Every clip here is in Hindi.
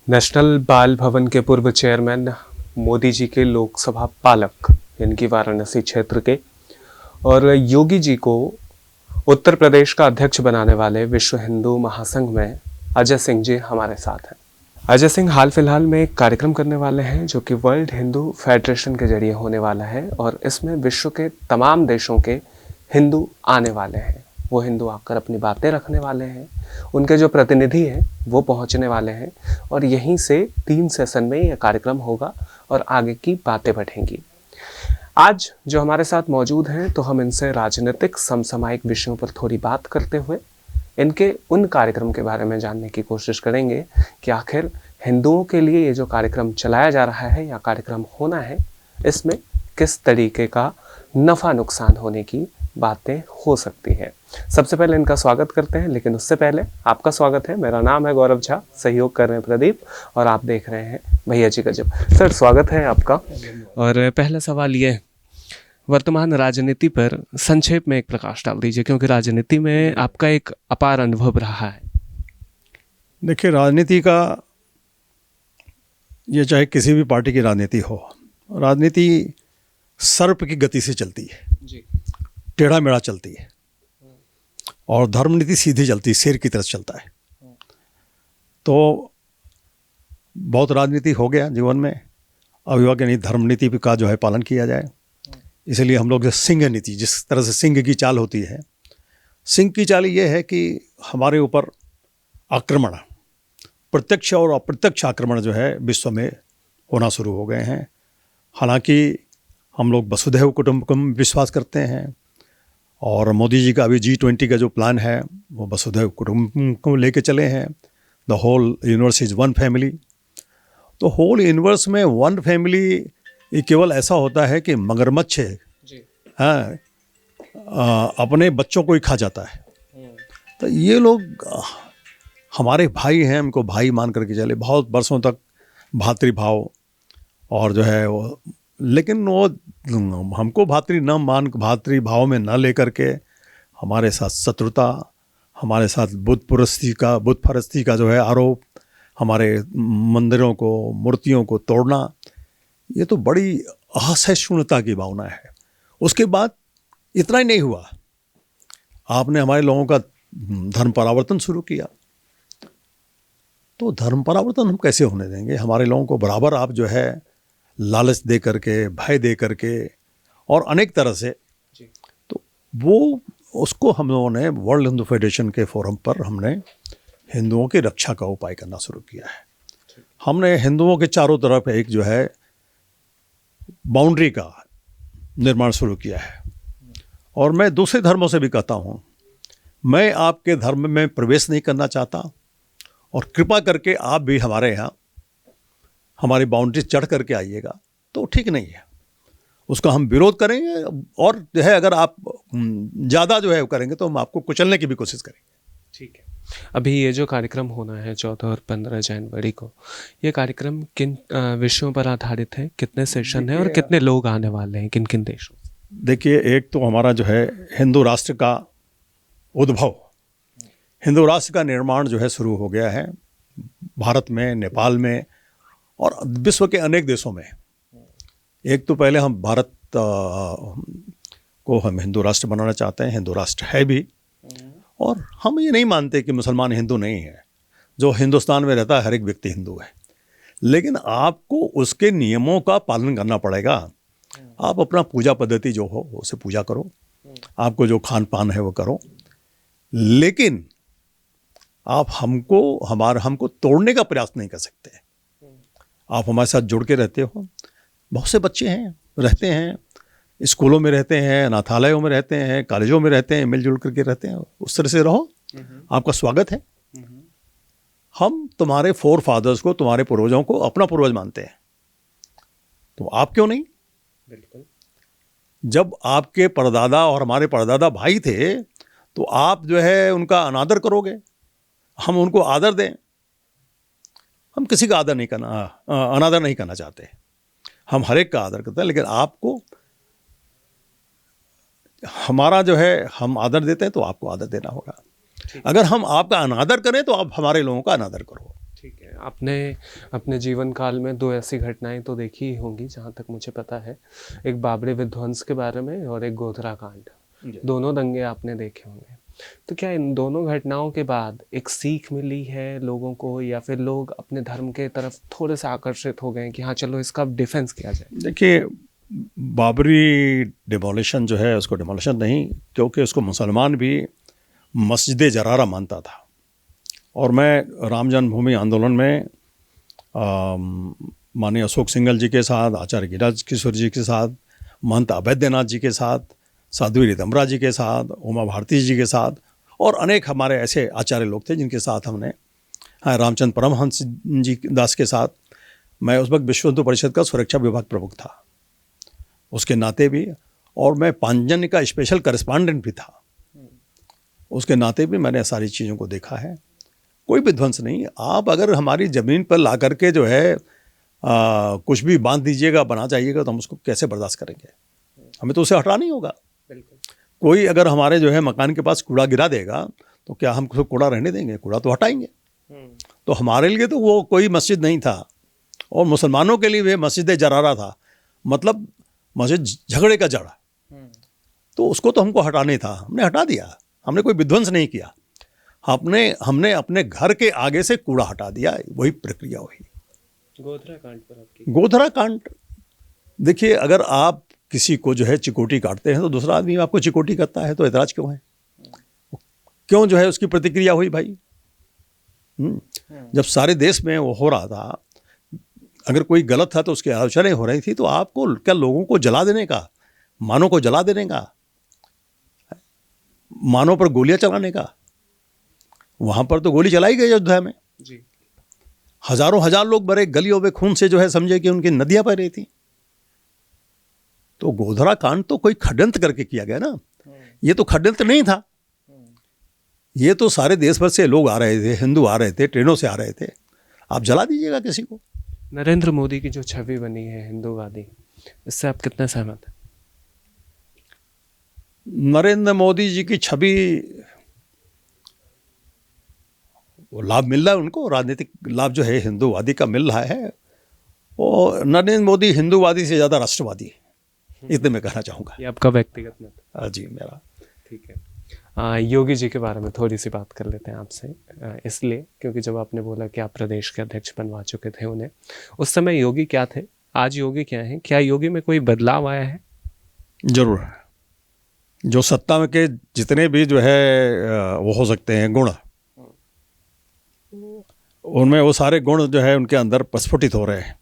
नेशनल बाल भवन के पूर्व चेयरमैन, मोदी जी के लोकसभा पालक, इनकी वाराणसी क्षेत्र के, और योगी जी को उत्तर प्रदेश का अध्यक्ष बनाने वाले विश्व हिंदू महासंघ में अजय सिंह जी हमारे साथ हैं। अजय सिंह हाल फिलहाल में एक कार्यक्रम करने वाले हैं जो कि वर्ल्ड हिंदू फेडरेशन के जरिए होने वाला है, और इसमें विश्व के तमाम देशों के हिंदू आने वाले हैं। वो हिंदू आकर अपनी बातें रखने वाले हैं, उनके जो प्रतिनिधि हैं वो पहुंचने वाले हैं, और यहीं से 3 सेशन में यह कार्यक्रम होगा और आगे की बातें बढ़ेंगी। आज जो हमारे साथ मौजूद हैं, तो हम इनसे राजनीतिक समसामयिक विषयों पर थोड़ी बात करते हुए इनके उन कार्यक्रम के बारे में जानने की कोशिश करेंगे कि आखिर हिंदुओं के लिए ये जो कार्यक्रम चलाया जा रहा है या कार्यक्रम होना है, इसमें किस तरीके का नफ़ा नुकसान होने की बातें हो सकती है। सबसे पहले इनका स्वागत करते हैं, लेकिन उससे पहले आपका स्वागत है। मेरा नाम है गौरव झा, सहयोग कर रहे हैं प्रदीप, और आप देख रहे हैं भैया जी गजब। सर, स्वागत है आपका। और पहला सवाल ये, वर्तमान राजनीति पर संक्षेप में एक प्रकाश डाल दीजिए, क्योंकि राजनीति में आपका एक अपार अनुभव रहा है। देखिए, राजनीति का, ये चाहे किसी भी पार्टी की राजनीति हो, राजनीति सर्प की गति से चलती है जी, टेढ़ा मेढ़ा चलती है, और धर्म नीति सीधी चलती है, शेर की तरह चलता है। तो बहुत राजनीति हो गया जीवन में, अभिभावक यानी धर्म नीति का जो है पालन किया जाए। इसलिए हम लोग जो सिंह नीति, जिस तरह से सिंह की चाल होती है, सिंह की चाल ये है कि हमारे ऊपर आक्रमण, प्रत्यक्ष और अप्रत्यक्ष आक्रमण जो है विश्व में होना शुरू हो गए हैं। हालांकि हम लोग वसुधैव कुटुंबकम में विश्वास करते हैं, और मोदी जी का अभी G20 का जो प्लान है वो वसुधैव कुटुंबकम को लेके चले हैं। The whole universe is one family. तो होल यूनिवर्स में वन फैमिली ये केवल ऐसा होता है कि मगरमच्छ हाँ अपने बच्चों को ही खा जाता है। तो ये लोग हमारे भाई हैं, हमको भाई मान करके चले बहुत वर्षों तक, भातृभाव और जो है वो, लेकिन वो हमको भातृभाव में न लेकर के हमारे साथ शत्रुता, हमारे साथ बुत परस्ती का जो है आरोप, हमारे मंदिरों को, मूर्तियों को तोड़ना, ये तो बड़ी असहिष्णुता की भावना है। उसके बाद इतना ही नहीं हुआ, आपने हमारे लोगों का धर्म परावर्तन शुरू किया। तो धर्म परावर्तन हम कैसे होने देंगे? हमारे लोगों को बराबर आप जो है लालच दे करके, भय दे करके और अनेक तरह से, तो वो उसको हम लोगों ने वर्ल्ड हिंदू फेडरेशन के फोरम पर हमने हिंदुओं की रक्षा का उपाय करना शुरू किया है। हमने हिंदुओं के चारों तरफ एक जो है बाउंड्री का निर्माण शुरू किया है। और मैं दूसरे धर्मों से भी कहता हूँ, मैं आपके धर्म में प्रवेश नहीं करना चाहता, और कृपा करके आप भी हमारे यहाँ हमारी बाउंड्री चढ़ करके आइएगा तो ठीक नहीं है, उसका हम विरोध करेंगे। और जो है अगर आप ज़्यादा जो है करेंगे तो हम आपको कुचलने की भी कोशिश करेंगे। ठीक है। अभी ये जो कार्यक्रम होना है 14 और 15 जनवरी को, ये कार्यक्रम किन विषयों पर आधारित है, कितने सेशन हैं और कितने लोग आने वाले हैं, किन किन देशों? देखिए, एक तो हमारा जो है हिंदू राष्ट्र का उद्भव, हिंदू राष्ट्र का निर्माण जो है शुरू हो गया है भारत में, नेपाल में और विश्व के अनेक देशों में। एक तो पहले हम भारत को हम हिंदू राष्ट्र बनाना चाहते हैं, हिंदू राष्ट्र है भी, और हम ये नहीं मानते कि मुसलमान हिंदू नहीं है। जो हिंदुस्तान में रहता है हर एक व्यक्ति हिंदू है, लेकिन आपको उसके नियमों का पालन करना पड़ेगा। आप अपना पूजा पद्धति जो हो उसे पूजा करो, आपको जो खान पान है वो करो, लेकिन आप हमको तोड़ने का प्रयास नहीं कर सकते। आप हमारे साथ जुड़ के रहते हो, बहुत से बच्चे हैं, रहते हैं, स्कूलों में रहते हैं, अनाथालयों में रहते हैं, कॉलेजों में रहते हैं, मिलजुल करके रहते हैं। उस तरह से रहो, आपका स्वागत है। हम तुम्हारे फोर फादर्स को, तुम्हारे पूर्वजों को अपना पूर्वज मानते हैं, तो आप क्यों नहीं? बिल्कुल। जब आपके परदादा और हमारे परदादा भाई थे, तो आप जो है उनका अनादर करोगे, हम उनको आदर दें। हम किसी का अनादर नहीं करना चाहते, हम हर एक का आदर करते हैं, लेकिन आपको हमारा जो है हम आदर देते हैं तो आपको आदर देना होगा। अगर हम आपका अनादर करें तो आप हमारे लोगों का अनादर करो। ठीक है। आपने अपने जीवन काल में दो ऐसी घटनाएं तो देखी ही होंगी जहाँ तक मुझे पता है, एक बाबरी विध्वंस के बारे में और एक गोधरा कांड। दोनों दंगे आपने देखे होंगे, तो क्या इन दोनों घटनाओं के बाद एक सीख मिली है लोगों को, या फिर लोग अपने धर्म के तरफ थोड़े से आकर्षित हो गए कि हाँ चलो इसका डिफेंस किया जाए? देखिए, बाबरी डिमोलिशन जो है उसको डिमोलिशन नहीं, क्योंकि उसको मुसलमान भी मस्जिद जरारा मानता था। और मैं राम जन्मभूमि आंदोलन में माननीय अशोक सिंघल जी के साथ, आचार्य गिरिराज किशोर जी के साथ, महंत अभेद्यनाथ जी के साथ, साध्वी रितम्बरा जी के साथ, उमा भारती जी के साथ और अनेक हमारे ऐसे आचार्य लोग थे जिनके साथ हमने, हाँ, रामचंद्र परमहंस जी दास के साथ, मैं उस वक्त विश्व हिंदू परिषद का सुरक्षा विभाग प्रमुख था उसके नाते भी, और मैं पांचजन्य का स्पेशल करेस्पॉन्डेंट भी था उसके नाते भी। मैंने सारी चीज़ों को देखा है। कोई विध्वंस नहीं। आप अगर हमारी ज़मीन पर ला करके जो है कुछ भी बांध दीजिएगा, बना चाहिएगा, तो हम उसको कैसे बर्दाश्त करेंगे? हमें तो उसे हटाना ही होगा। कोई अगर हमारे जो है मकान के पास कूड़ा गिरा देगा तो क्या हम कूड़ा रहने देंगे? कूड़ा तो हटाएंगे। तो हमारे लिए तो वो कोई मस्जिद नहीं था, और मुसलमानों के लिए वे मस्जिद जरारा था, मतलब मस्जिद झगड़े का जड़ा। तो उसको तो हमको हटाने था, हमने हटा दिया। हमने कोई विध्वंस नहीं किया, हमने अपने घर के आगे से कूड़ा हटा दिया। वही प्रक्रिया हुई। गोधरा कांड पर आपकी? गोधरा कांड, देखिए, अगर आप किसी को जो है चिकोटी काटते हैं तो दूसरा आदमी आपको चिकोटी करता है, तो ऐतराज क्यों है? क्यों जो है उसकी प्रतिक्रिया हुई भाई? जब सारे देश में वो हो रहा था, अगर कोई गलत था तो उसकी आलोचनाएं हो रही थी, तो आपको क्या लोगों को जला देने का, मानव को जला देने का, मानव पर गोलियां चलाने का? वहां पर तो गोली चलाई गई अयोध्या में जी। हजारों हजार लोग मरे, गलियों में खून से जो है समझे कि उनकी नदियां बह रही थी। तो गोधरा कांड तो कोई षड्यंत्र करके किया गया ना, ये तो षड्यंत्र नहीं था। ये तो सारे देश भर से लोग आ रहे थे, हिंदू आ रहे थे, ट्रेनों से आ रहे थे। आप जला दीजिएगा किसी को? नरेंद्र मोदी की जो छवि बनी है हिंदूवादी, इससे आप कितने सहमत हैं? नरेंद्र मोदी जी की छवि, वो लाभ मिल रहा है उनको, राजनीतिक लाभ जो है हिंदूवादी का मिल रहा है। और नरेंद्र मोदी हिंदूवादी से ज़्यादा राष्ट्रवादी है, इतने मैं कहना चाहूँगा। ये आपका व्यक्तिगत मत? जी, मेरा। ठीक है। योगी जी के बारे में थोड़ी सी बात कर लेते हैं आपसे, इसलिए क्योंकि जब आपने बोला कि आप प्रदेश के अध्यक्ष बनवा चुके थे उन्हें, उस समय योगी क्या थे, आज योगी क्या हैं? क्या योगी में कोई बदलाव आया है? जरूर है। जो सत्ता में के जितने भी जो है वो हो सकते हैं गुण, उनमें वो सारे गुण जो है उनके अंदर प्रस्फुटित हो रहे हैं।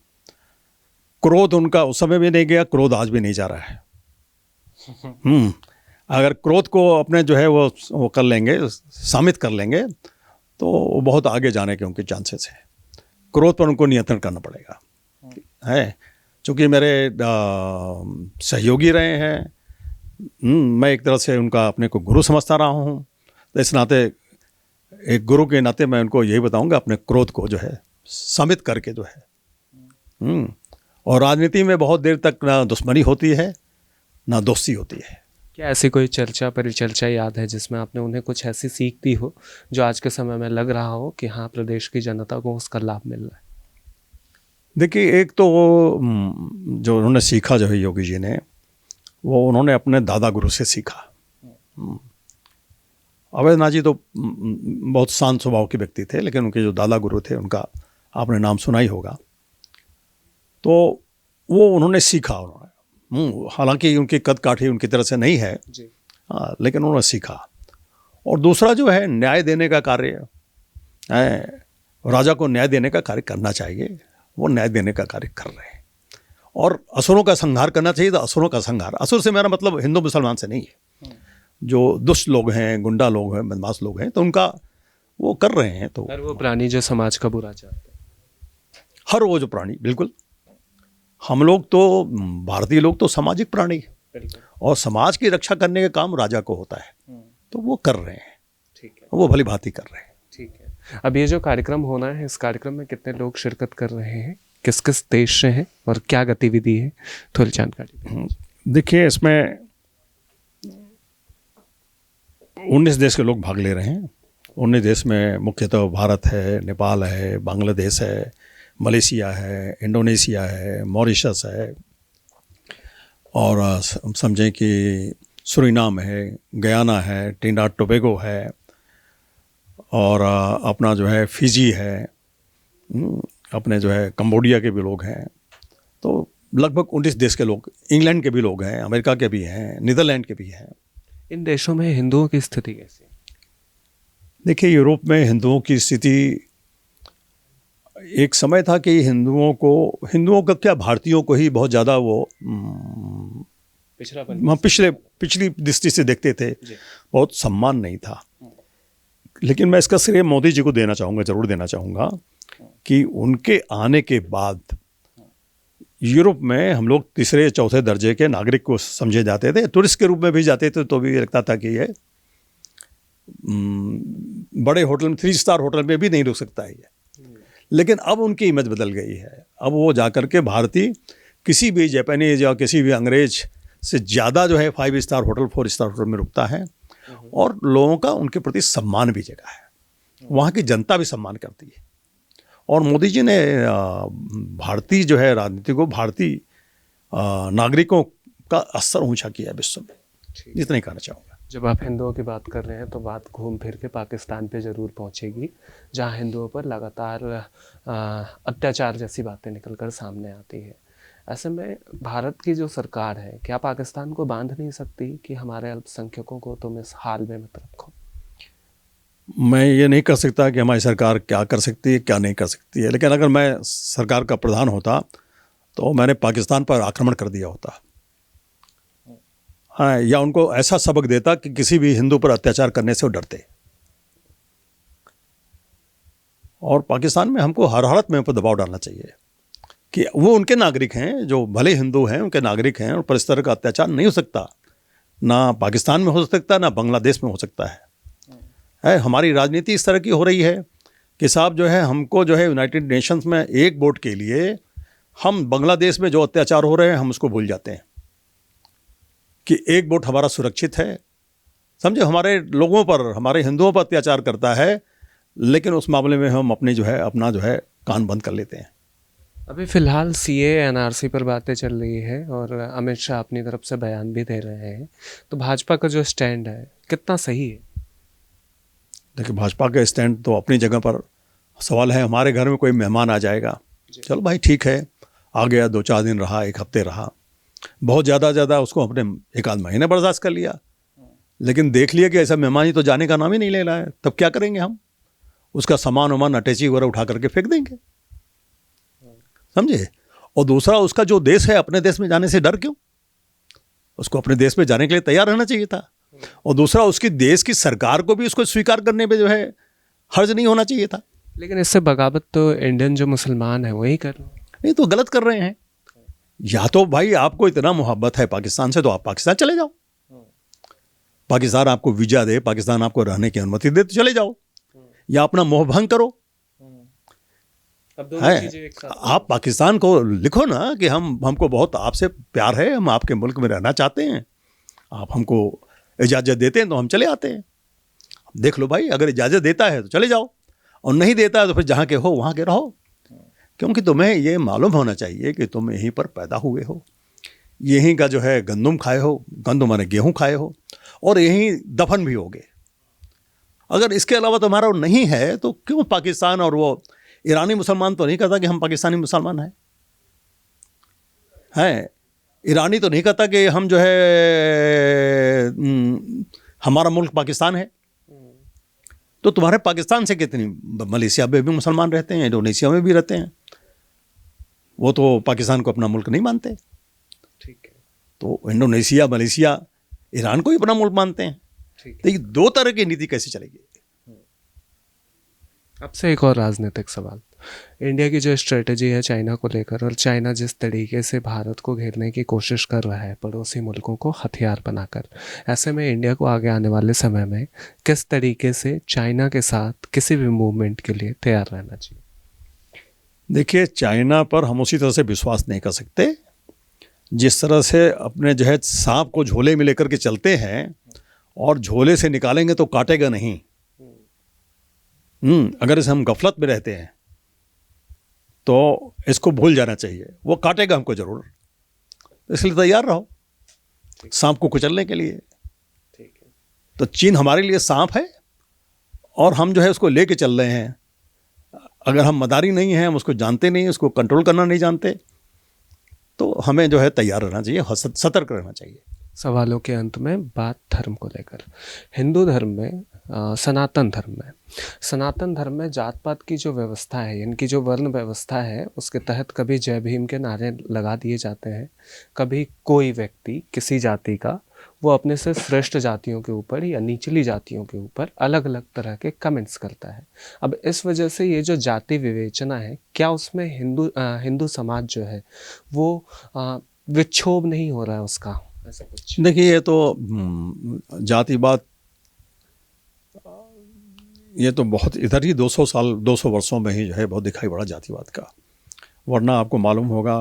क्रोध उनका उस समय भी नहीं गया, क्रोध आज भी नहीं जा रहा है। अगर क्रोध को अपने जो है वो कर लेंगे, शामित कर लेंगे, तो वो बहुत आगे जाने के उनके चांसेस हैं। क्रोध पर उनको नियंत्रण करना पड़ेगा है। चूँकि मेरे सहयोगी रहे हैं, मैं एक तरह से उनका अपने को गुरु समझता रहा हूँ, तो इस नाते, एक गुरु के नाते मैं उनको यही बताऊंगा, अपने क्रोध को जो है शामित करके जो है। और राजनीति में बहुत देर तक ना दुश्मनी होती है ना दोस्ती होती है। क्या ऐसी कोई चर्चा परिचर्चा याद है जिसमें आपने उन्हें कुछ ऐसी सीख दी हो जो आज के समय में लग रहा हो कि हाँ प्रदेश की जनता को उसका लाभ मिल रहा है? देखिए, एक तो जो उन्होंने सीखा जो है योगी जी ने, वो उन्होंने अपने दादा गुरु से सीखा। अभेद्यनाथ जी तो बहुत शांत स्वभाव के व्यक्ति थे, लेकिन उनके जो दादा गुरु थे उनका आपने नाम सुना ही होगा। तो वो उन्होंने सीखा, उन्होंने, हालांकि उनकी कद काठी उनकी तरह से नहीं है जी, लेकिन उन्होंने सीखा। और दूसरा जो है न्याय देने का कार्य है, राजा को न्याय देने का कार्य करना चाहिए, वो न्याय देने का कार्य कर रहे हैं। और असुरों का संहार करना चाहिए, तो असुरों का संहार, असुर से मेरा मतलब हिंदू मुसलमान से नहीं है, जो दुष्ट लोग हैं, गुंडा लोग हैं, बदमाश लोग हैं, तो उनका वो कर रहे हैं। तो हर वो प्राणी जो समाज का बुरा चाहते हैं, हर वो जो प्राणी, बिल्कुल, हम लोग तो भारतीय लोग तो सामाजिक प्राणी, और समाज की रक्षा करने का काम राजा को होता है, तो वो कर रहे हैं। ठीक है, वो भली भांति कर रहे हैं। ठीक है। अब ये जो कार्यक्रम होना है, इस कार्यक्रम में कितने लोग शिरकत कर रहे हैं, किस किस देश से हैं और क्या गतिविधि है, थोड़ी जानकारी? देखिए, इसमें 19 देश के लोग भाग ले रहे हैं, उन देश में मुख्यतः भारत है, नेपाल है, बांग्लादेश है, मलेशिया है, इंडोनेशिया है, मॉरिशस है, और समझें कि सुरीनाम है, गयाना है, ट्रिनिडाद टोबैगो है, और अपना जो है फिजी है, अपने जो है कंबोडिया के भी लोग हैं। तो लगभग 19 देश के लोग, इंग्लैंड के भी लोग हैं, अमेरिका के भी हैं, नीदरलैंड के भी हैं। इन देशों में हिंदुओं की स्थिति कैसी है? देखिए, यूरोप में हिंदुओं की स्थिति, एक समय था कि हिंदुओं का क्या, भारतीयों को ही बहुत ज़्यादा वो पिछली दृष्टि से देखते थे, बहुत सम्मान नहीं था। लेकिन मैं इसका श्रेय मोदी जी को देना चाहूँगा, ज़रूर देना चाहूँगा, कि उनके आने के बाद यूरोप में हम लोग तीसरे चौथे दर्जे के नागरिक को समझे जाते थे। टूरिस्ट के रूप में भी जाते थे तो भी लगता था कि ये बड़े होटल में, 3 स्टार होटल में भी नहीं रुक सकता है ये। लेकिन अब उनकी इमेज बदल गई है। अब वो जाकर के भारतीय किसी भी जापानीज या किसी भी अंग्रेज से ज़्यादा जो है 5 स्टार होटल, 4 स्टार होटल में रुकता है, और लोगों का उनके प्रति सम्मान भी जगा है। वहाँ की जनता भी सम्मान करती है। और मोदी जी ने भारतीय जो है राजनीति को, भारतीय नागरिकों का स्तर ऊंचा किया है विश्व में, जितना ही कहना चाहूँगा। जब आप हिंदुओं की बात कर रहे हैं तो बात घूम फिर के पाकिस्तान पे ज़रूर पहुंचेगी, जहां हिंदुओं पर लगातार अत्याचार जैसी बातें निकलकर सामने आती है। ऐसे में भारत की जो सरकार है, क्या पाकिस्तान को बांध नहीं सकती कि हमारे अल्पसंख्यकों को तुम इस हाल में मत रखो? मैं ये नहीं कर सकता कि हमारी सरकार क्या कर सकती है, क्या नहीं कर सकती है। लेकिन अगर मैं सरकार का प्रधान होता तो मैंने पाकिस्तान पर आक्रमण कर दिया होता, हाँ, या उनको ऐसा सबक देता कि किसी भी हिंदू पर अत्याचार करने से वो डरते। और पाकिस्तान में हमको हर हालत में उन पर दबाव डालना चाहिए कि वो उनके नागरिक हैं, जो भले हिंदू हैं, उनके नागरिक हैं, और पर इस तरह का अत्याचार नहीं हो सकता। ना पाकिस्तान में हो सकता, ना बांग्लादेश में हो सकता है। हमारी राजनीति इस तरह की हो रही है कि साहब जो है, हमको जो है यूनाइटेड नेशंस में एक वोट के लिए हम बांग्लादेश में जो अत्याचार हो रहे हैं हम उसको भूल जाते हैं कि एक वोट हमारा सुरक्षित है। समझे, हमारे लोगों पर, हमारे हिंदुओं पर अत्याचार करता है, लेकिन उस मामले में हम अपने जो है अपना जो है कान बंद कर लेते हैं। अभी फ़िलहाल CA NRC पर बातें चल रही है और अमित शाह अपनी तरफ से बयान भी दे रहे हैं, तो भाजपा का जो स्टैंड है कितना सही है? देखिए, भाजपा का स्टैंड तो अपनी जगह पर, सवाल है हमारे घर में कोई मेहमान आ जाएगा, चलो भाई ठीक है, आ गया, 2-4 दिन रहा, 1 हफ्ते रहा, बहुत ज़्यादा उसको अपने 1 आध महीने बर्दाश्त कर लिया। लेकिन देख लिया कि ऐसा मेहमान ही तो जाने का नाम ही नहीं ले रहा है, तब क्या करेंगे हम? उसका सामान वामान, अटैची वगैरह उठा करके फेंक देंगे, समझे। और दूसरा, उसका जो देश है, अपने देश में जाने से डर क्यों? उसको अपने देश में जाने के लिए तैयार रहना चाहिए था। और दूसरा, उसकी देश की सरकार को भी उसको स्वीकार करने पे जो है हर्ज नहीं होना चाहिए था। लेकिन इससे बगावत तो इंडियन जो मुसलमान है वही कर रहे हैं। नहीं तो गलत कर रहे हैं। या तो भाई आपको इतना मोहब्बत है पाकिस्तान से तो आप पाकिस्तान चले जाओ, पाकिस्तान आपको वीजा दे, पाकिस्तान आपको रहने की अनुमति दे तो चले जाओ, या अपना मोह भंग करो। अब दोनों चीजें एक साथ। आप पाकिस्तान को लिखो ना कि हमको बहुत आपसे प्यार है, हम आपके मुल्क में रहना चाहते हैं, आप हमको इजाज़त देते हैं तो हम चले आते हैं। देख लो भाई, अगर इजाज़त देता है तो चले जाओ, और नहीं देता है तो फिर जहाँ के हो वहाँ के रहो। क्योंकि तुम्हें ये मालूम होना चाहिए कि तुम यहीं पर पैदा हुए हो, यहीं का जो है गंदम खाए हो, गंदम माने गेहूँ खाए हो, और यहीं दफन भी होगे। अगर इसके अलावा तुम्हारा नहीं है तो क्यों पाकिस्तान, और वो ईरानी मुसलमान तो नहीं कहता कि हम पाकिस्तानी मुसलमान हैं, ईरानी तो नहीं कहता कि हम जो है हमारा मुल्क पाकिस्तान है। तो तुम्हारे पाकिस्तान से कितनी, मलेशिया में भी मुसलमान रहते हैं, इंडोनेशिया में भी रहते हैं, वो तो पाकिस्तान को अपना मुल्क नहीं मानते। ठीक है, तो इंडोनेशिया, मलेशिया, ईरान को ही अपना मुल्क मानते हैं। तो ये 2 तरह की नीति कैसे चलेगी? अब से एक और राजनीतिक सवाल, इंडिया की जो स्ट्रेटजी है चाइना को लेकर, और चाइना जिस तरीके से भारत को घेरने की कोशिश कर रहा है पड़ोसी मुल्कों को हथियार बनाकर, ऐसे में इंडिया को आगे आने वाले समय में किस तरीके से चाइना के साथ किसी भी मूवमेंट के लिए तैयार रहना चाहिए? देखिए, चाइना पर हम उसी तरह से विश्वास नहीं कर सकते जिस तरह से अपने जो है सांप को झोले में लेकर के चलते हैं, और झोले से निकालेंगे तो काटेगा नहीं। अगर इसे हम गफलत में रहते हैं तो इसको भूल जाना चाहिए, वो काटेगा हमको जरूर, इसलिए तैयार रहो सांप को कुचलने के लिए। ठीक है। तो चीन हमारे लिए सांप है और हम जो है उसको लेके चल रहे हैं। अगर हम मदारी नहीं हैं, हम उसको जानते नहीं, उसको कंट्रोल करना नहीं जानते, तो हमें जो है तैयार रहना चाहिए, सतर्क रहना चाहिए। सवालों के अंत में बात धर्म को लेकर, हिंदू धर्म में सनातन धर्म में जात पात की जो व्यवस्था है, इनकी जो वर्ण व्यवस्था है, उसके तहत कभी जय भीम के नारे लगा दिए जाते हैं, कभी कोई व्यक्ति किसी जाति का वो अपने से श्रेष्ठ जातियों के ऊपर या निचली जातियों के ऊपर अलग अलग तरह के कमेंट्स करता है। अब इस वजह से ये जो जाति विवेचना है, क्या उसमें हिंदू समाज जो है वो विक्षोभ नहीं हो रहा है उसका, ऐसा कुछ? देखिए, ये तो जातिवाद, ये तो बहुत इधर ही 200 वर्षों में ही जो है बहुत दिखाई पड़ा जातिवाद का। वरना आपको मालूम होगा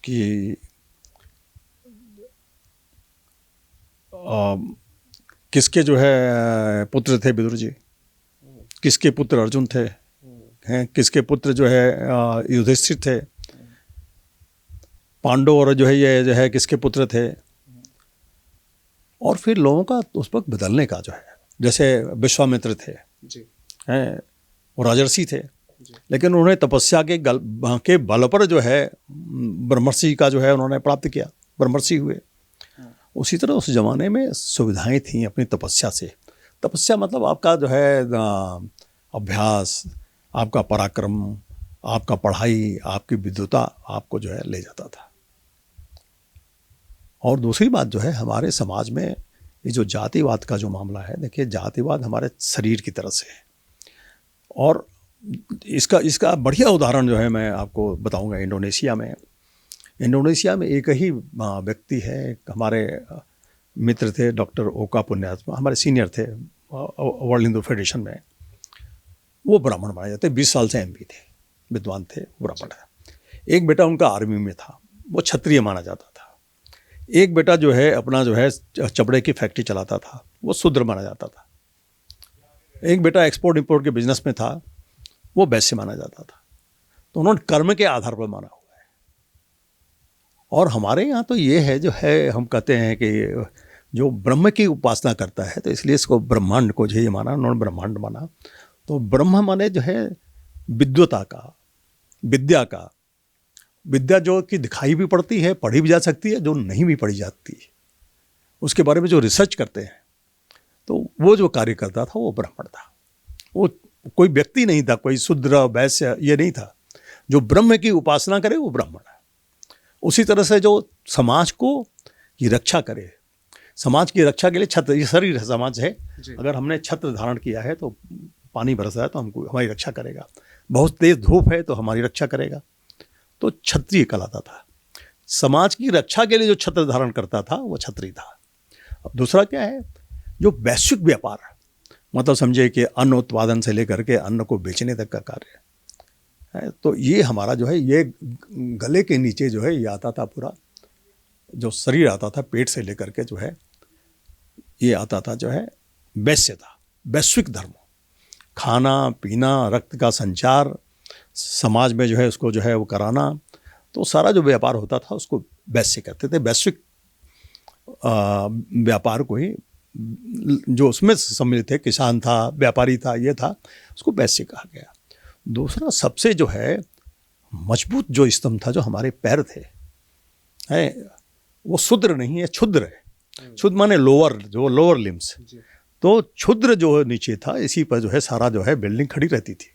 कि किसके जो है पुत्र थे विदुर जी, किसके पुत्र अर्जुन थे, हैं किसके पुत्र जो है युधिष्ठिर थे, पांडव और जो है ये जो है किसके पुत्र थे। और फिर लोगों का उस वक्त बदलने का जो है, जैसे विश्वामित्र थे जी, हैं वो राजर्षि थे, लेकिन उन्होंने तपस्या के बल पर जो है ब्रह्मर्षि का जो है उन्होंने प्राप्त किया, ब्रह्मर्षि हुए। उसी तरह उस जमाने में सुविधाएं थीं अपनी तपस्या से। तपस्या मतलब आपका जो है अभ्यास, आपका पराक्रम, आपका पढ़ाई, आपकी विद्वता आपको जो है ले जाता था। और दूसरी बात जो है, हमारे समाज में ये जो जातिवाद का जो मामला है, देखिए जातिवाद हमारे शरीर की तरह से है। और इसका बढ़िया उदाहरण जो है मैं आपको बताऊंगा। इंडोनेशिया में एक ही व्यक्ति है, हमारे मित्र थे डॉक्टर ओका पुण्यात्मा, हमारे सीनियर थे वर्ल्ड हिंदू फेडरेशन में। वो ब्राह्मण माने जाते, 20 साल से एमपी थे, विद्वान थे, ब्राह्मण है। एक बेटा उनका आर्मी में था, वो क्षत्रिय माना जाता था। एक बेटा जो है अपना जो है चमड़े की फैक्ट्री चलाता था, वो शूद्र माना जाता था। एक बेटा एक्सपोर्ट इंपोर्ट के बिजनेस में था, वो वैश्य माना जाता था। तो उन्होंने कर्म के आधार पर माना हुआ है। और हमारे यहाँ तो ये है जो है, हम कहते हैं कि जो ब्रह्म की उपासना करता है, तो इसलिए इसको ब्रह्मांड को जो ये माना, उन्होंने ब्रह्मांड माना। तो ब्रह्म माने जो है विद्वता का, विद्या का, विद्या जो कि दिखाई भी पड़ती है, पढ़ी भी जा सकती है, जो नहीं भी पढ़ी जाती है, उसके बारे में जो रिसर्च करते हैं, तो वो जो कार्य करता था वो ब्राह्मण था। वो कोई व्यक्ति नहीं था, कोई शूद्र वैश्य ये नहीं था। जो ब्रह्म की उपासना करे वो ब्राह्मण है। उसी तरह से जो समाज को की रक्षा करे, समाज की रक्षा के लिए छत्र, ये शरीर है, समाज है, अगर हमने छत्र धारण किया है तो पानी बरसा है तो हमको हमारी रक्षा करेगा, बहुत तेज धूप है तो हमारी रक्षा करेगा। तो क्षत्रिय कहलाता था। समाज की रक्षा के लिए जो छत्र धारण करता था वो क्षत्रिय था। अब दूसरा क्या है, जो वैश्विक व्यापार, मतलब समझे कि अन्न उत्पादन से लेकर के अन्न को बेचने तक का कार्य है, तो ये हमारा जो है ये गले के नीचे जो है ये आता था, पूरा जो शरीर आता था पेट से लेकर के जो है ये आता था जो है वैश्य था, वैश्विक धर्म। खाना पीना, रक्त का संचार, समाज में जो है उसको जो है वो कराना, तो सारा जो व्यापार होता था उसको वैश्य कहते थे। वैश्विक व्यापार को ही जो उसमें सम्मिलित थे, किसान था, व्यापारी था, ये था, उसको वैश्य कहा गया। दूसरा सबसे जो है मजबूत जो स्तंभ था, जो हमारे पैर थे, है वो शूद्र नहीं है, क्षुद्र है। क्षुद्र माने लोअर, जो लोअर लिम्स। तो क्षुद्र जो नीचे था, इसी पर जो है सारा जो है बिल्डिंग खड़ी रहती थी,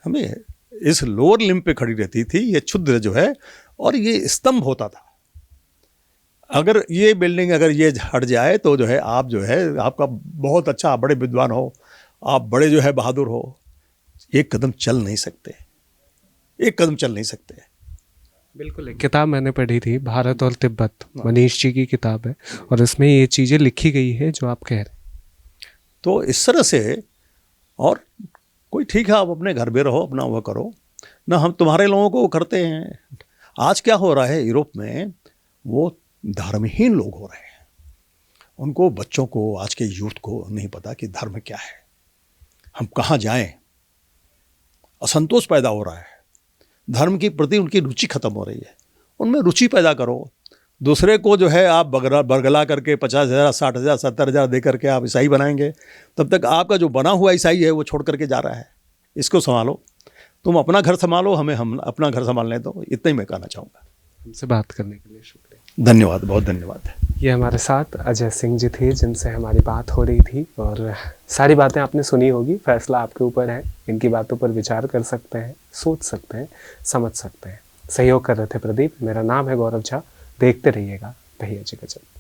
हमें इस लोअर लिम्ब पे खड़ी रहती थी ये क्षुद्र जो है, और ये स्तंभ होता था। अगर ये बिल्डिंग अगर ये हट जाए तो जो है आप जो है, आपका बहुत अच्छा, बड़े विद्वान हो, आप बड़े जो है बहादुर हो, एक कदम चल नहीं सकते, एक कदम चल नहीं सकते। बिल्कुल। एक किताब मैंने पढ़ी थी, भारत और तिब्बत, मनीष जी की किताब है, और इसमें ये चीज़ें लिखी गई है जो आप कह रहे हैं। तो इस तरह से, और कोई ठीक है आप अपने घर में रहो, अपना वो करो ना, हम तुम्हारे लोगों को करते हैं। आज क्या हो रहा है यूरोप में, वो धर्महीन लोग हो रहे हैं। उनको, बच्चों को, आज के यूथ को नहीं पता कि धर्म क्या है। हम कहाँ जाएं, असंतोष पैदा हो रहा है, धर्म के प्रति उनकी रुचि खत्म हो रही है। उनमें रुचि पैदा करो। दूसरे को जो है आप बरगला करके 50,000, 60,000, 70,000 दे करके आप ईसाई बनाएंगे, तब तक आपका जो बना हुआ ईसाई है वो छोड़ करके जा रहा है। इसको संभालो, तुम अपना घर संभालो, हम अपना घर संभालने दो। इतना ही मैं कहना चाहूँगा। हमसे बात करने के लिए शुक्रिया। धन्यवाद, बहुत धन्यवाद। ये हमारे साथ अजय सिंह जी थे, जिनसे हमारी बात हो रही थी, और सारी बातें आपने सुनी होगी। फैसला आपके ऊपर है, इनकी बातों पर विचार कर सकते हैं, सोच सकते हैं, समझ सकते हैं। सहयोग कर रहे थे प्रदीप। मेरा नाम है गौरव झा। देखते रहिएगा भैया जी का चैनल।